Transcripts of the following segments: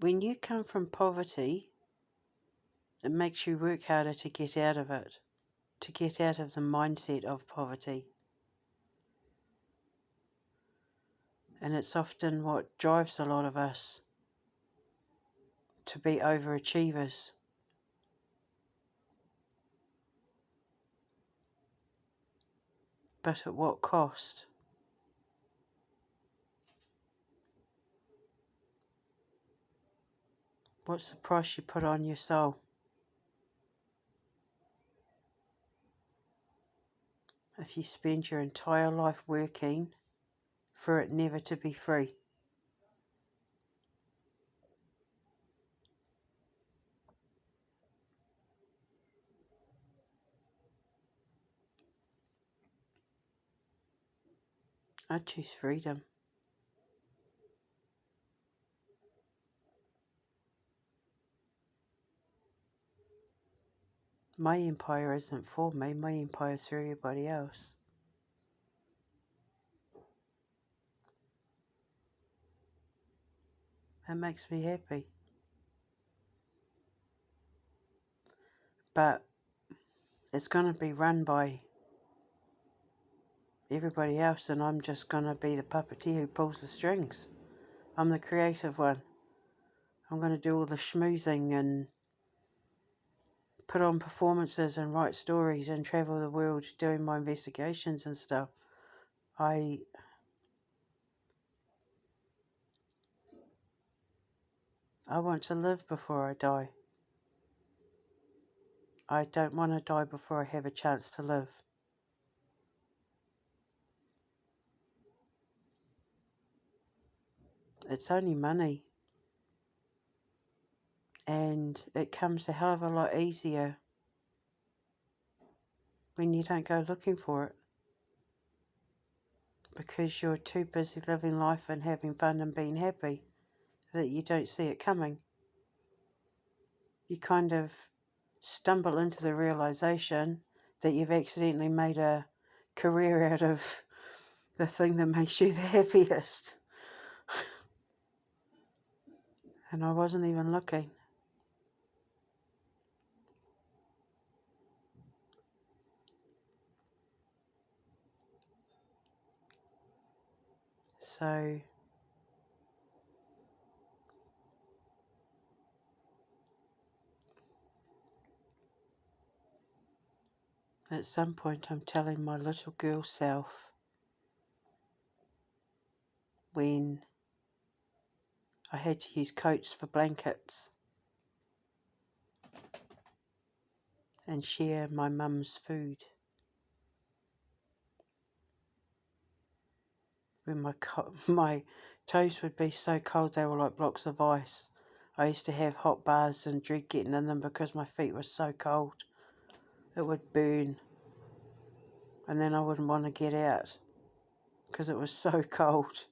when you come from poverty, it makes you work harder to get out of it, to get out of the mindset of poverty. And it's often what drives a lot of us to be overachievers. But at what cost? What's the price you put on your soul? If you spend your entire life working for it never to be free. I choose freedom. My empire isn't for me, my empire is for everybody else. That makes me happy. But it's going to be run by everybody else, and I'm just going to be the puppeteer who pulls the strings. I'm the creative one. I'm going to do all the schmoozing and put on performances and write stories and travel the world doing my investigations and stuff. I want to live before I die. I don't want to die before I have a chance to live. It's only money. And it comes a hell of a lot easier when you don't go looking for it. Because you're too busy living life and having fun and being happy that you don't see it coming. You kind of stumble into the realization that you've accidentally made a career out of the thing that makes you the happiest. And I wasn't even looking. So at some point I'm telling my little girl self, when I had to use coats for blankets and share my mum's food, when my toes would be so cold they were like blocks of ice. I used to have hot baths and dread getting in them because my feet were so cold. It would burn, and then I wouldn't want to get out because it was so cold.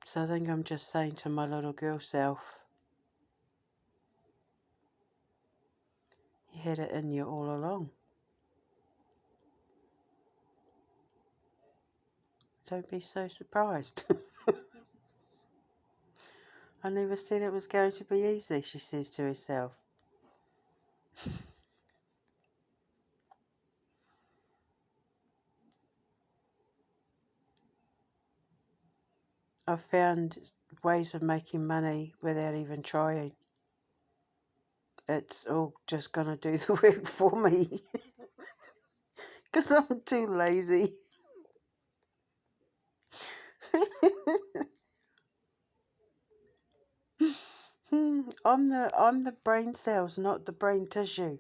So I think I'm just saying to my little girl self, you had it in you all along. Don't be so surprised. I never said it was going to be easy, she says to herself. I've found ways of making money without even trying. It's all just going to do the work for me. Because I'm too lazy. I'm the brain cells, not the brain tissue.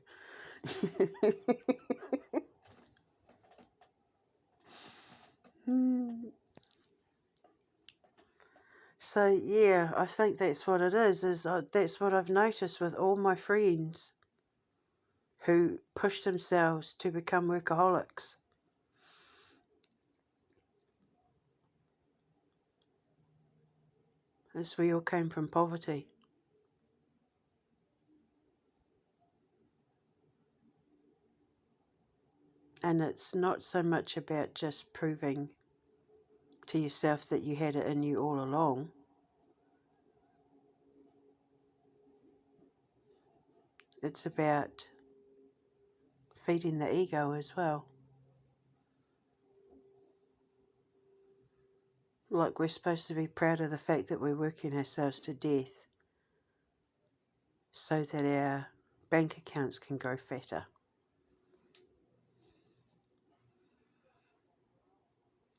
So yeah, I think that's what it is. That's what I've noticed with all my friends who push themselves to become workaholics. Is we all came from poverty. And it's not so much about just proving to yourself that you had it in you all along. It's about feeding the ego as well. Like, we're supposed to be proud of the fact that we're working ourselves to death so that our bank accounts can grow fatter.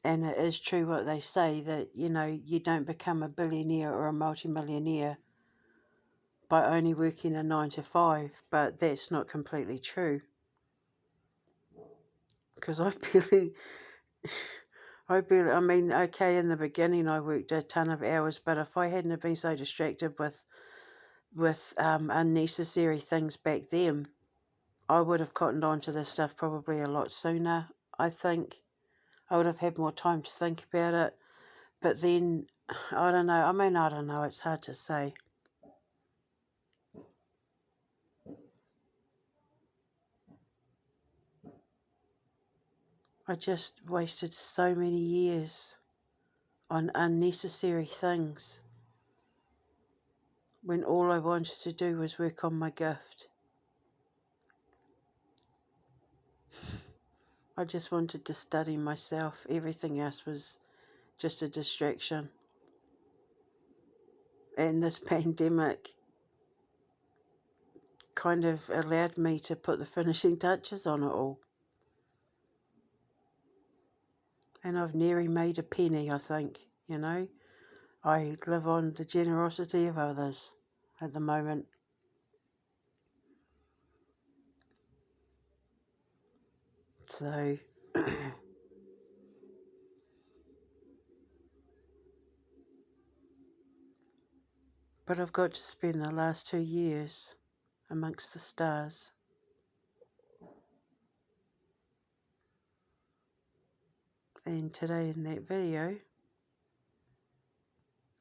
And it is true what they say, that, you know, you don't become a billionaire or a multimillionaire by only working a 9 to 5, but that's not completely true. Because I mean, okay, in the beginning I worked a ton of hours, but if I hadn't have been so distracted with unnecessary things back then, I would have cottoned on to this stuff probably a lot sooner, I think. I would have had more time to think about it. But then, I don't know. I mean, I don't know. It's hard to say. I just wasted so many years on unnecessary things when all I wanted to do was work on my gift. I just wanted to study myself. Everything else was just a distraction. And this pandemic kind of allowed me to put the finishing touches on it all. And I've nearly made a penny, I think, you know. I live on the generosity of others at the moment. So, but I've got to spend the last 2 years amongst the stars. And today in that video,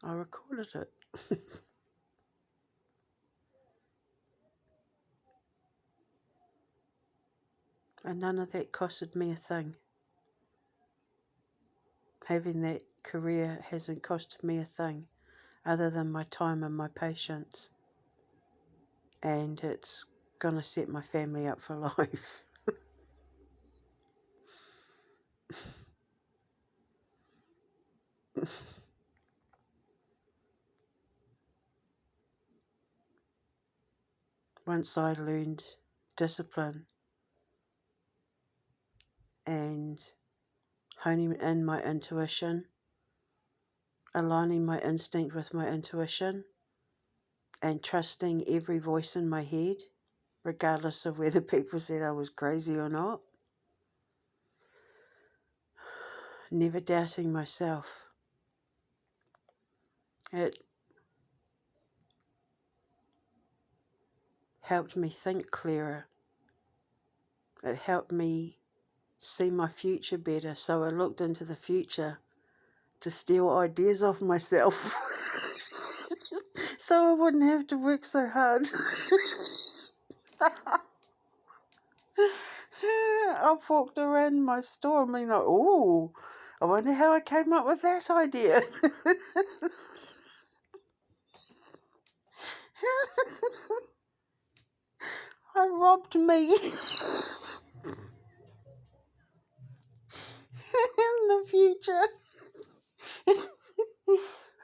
I recorded it. And none of that costed me a thing. Having that career hasn't costed me a thing other than my time and my patience. And it's going to set my family up for life. Once I learned discipline and honing in my intuition, aligning my instinct with my intuition, and trusting every voice in my head, regardless of whether people said I was crazy or not. Never doubting myself. It helped me think clearer. It helped me see my future better, so I looked into the future to steal ideas off myself so I wouldn't have to work so hard. I've walked around my store and been like, oh, I wonder how I came up with that idea. I robbed me in the future.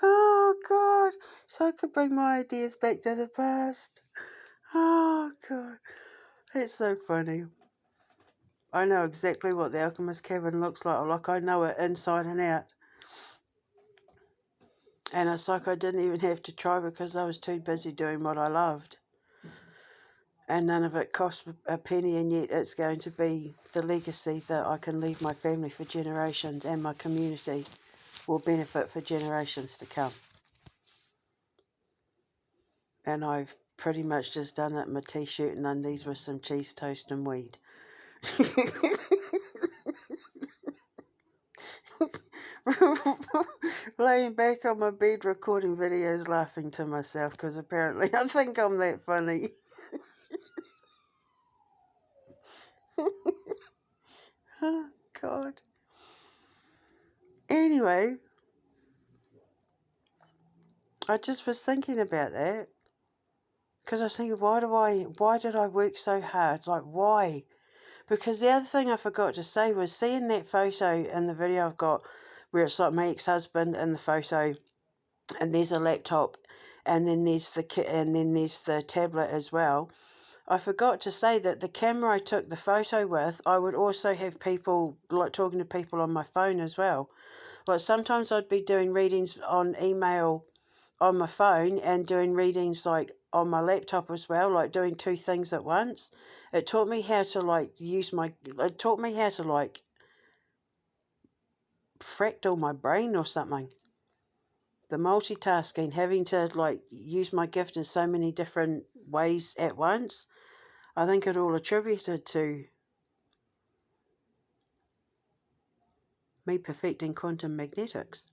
Oh, God. So I could bring my ideas back to the past. Oh, God. That's so funny. I know exactly what the alchemist cabin looks like. Like, I know it inside and out. And it's like I didn't even have to try because I was too busy doing what I loved. And none of it cost a penny, and yet it's going to be the legacy that I can leave my family for generations, and my community will benefit for generations to come. And I've pretty much just done it in my t-shirt and undies with some cheese toast and weed. Laying back on my bed recording videos laughing to myself because apparently I think I'm that funny. Oh, God. Anyway, I just was thinking about that. Because I was thinking, why did I work so hard? Like, why? Because the other thing I forgot to say was seeing that photo in the video I've got where it's like my ex-husband in the photo and there's a laptop and then there's the tablet as well. I forgot to say that the camera I took the photo with, I would also have people, like talking to people on my phone as well. Like sometimes I'd be doing readings on email on my phone and doing readings like on my laptop as well, like doing two things at once. It taught me how to it taught me how to like fractal my brain or something. The multitasking, having to like use my gift in so many different ways at once. I think it all attributed to me perfecting quantum magnetics.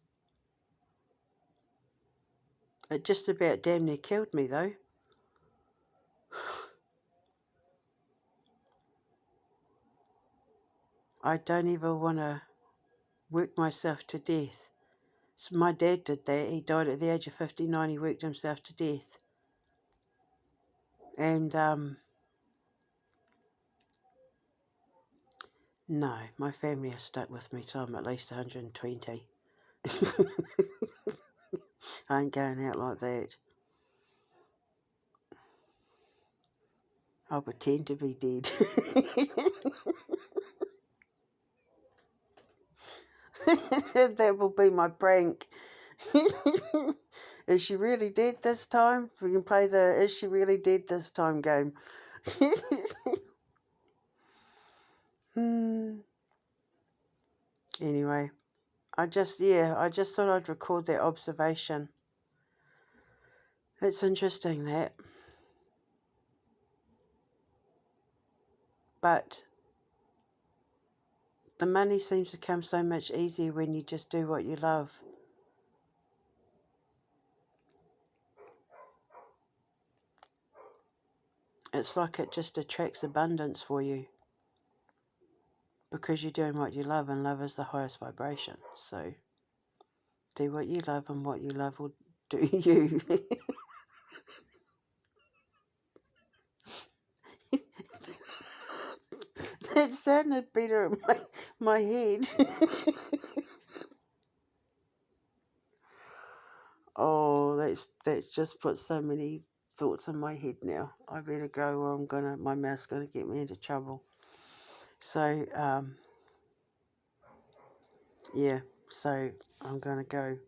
It just about damn near killed me though. I don't even want to work myself to death. So my dad did that. He died at the age of 59. He worked himself to death. And, no, my family has stuck with me till I'm at least 120. I ain't going out like that. I'll pretend to be dead. That will be my prank. Is she really dead this time? We can play the is she really dead this time game. Anyway, I just thought I'd record that observation. It's interesting that. But the money seems to come so much easier when you just do what you love. It's like it just attracts abundance for you. Because you're doing what you love, and love is the highest vibration. So, do what you love, and what you love will do you. That sounded better in my head. Oh, that's just put so many thoughts in my head now. I better go or my mouth's gonna get me into trouble. So, yeah, so I'm gonna go.